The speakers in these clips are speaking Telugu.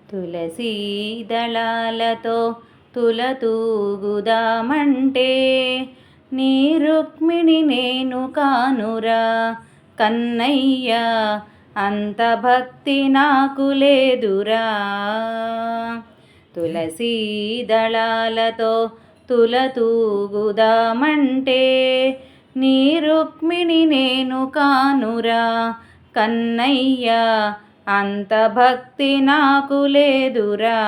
తులసీ దళాలతో తులతూగుదామంటే నీ రుక్మిణి నేను కానురా కన్నయ్య, అంత భక్తి నాకు లేదురా. తులసీ దళాలతో తులతూగుదామంటే నీ రుక్మిణి నేను కానురా కన్నయ్య, అంత భక్తి నాకు లేదురా.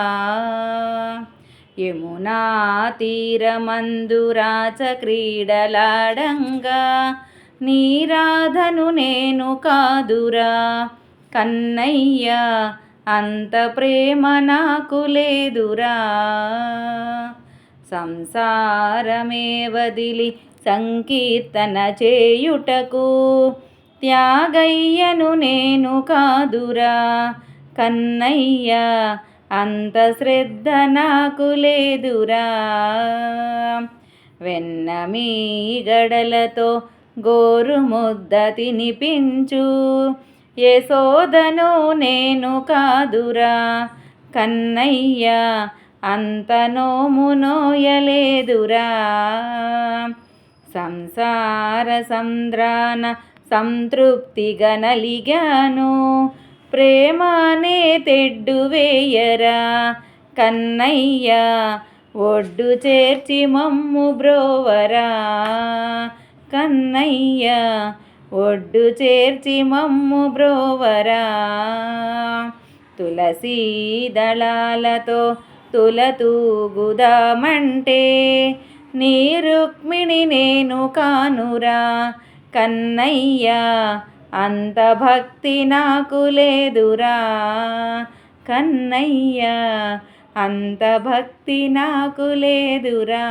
యమునా తీరమందు రాచ క్రీడలాడంగా నీ రాధను నేను కాదురా కన్నయ్య, అంత ప్రేమ నాకు లేదురా. సంసారమే వదిలి సంకీర్తన చేయుటకు త్యాగయ్యను నేను కాదురా కన్నయ్య, అంత శ్రద్ధ నాకు లేదురా. వెన్న మీగడలతో గోరు ముద్ద తినిపించు యశోదను నేను కాదురా కన్నయ్య, అంత నోము నోయలేదురా. సంసార సంద్రాన సంతృప్తిగా నలిగాను, ప్రేమనే తెడ్డు వేయరా కన్నయ్య, ఒడ్డు చేర్చి మమ్ము బ్రోవరా కన్నయ్య, ఒడ్డు చేర్చి మమ్ము బ్రోవరా. తులసీ దళాలతో తులతూగుదామంటే నీ రుక్మిణి నేను కానురా కన్నయ్య, అంత భక్తి నాకు లేదురా కన్నయ్య, అంత భక్తి నాకు లేదురా.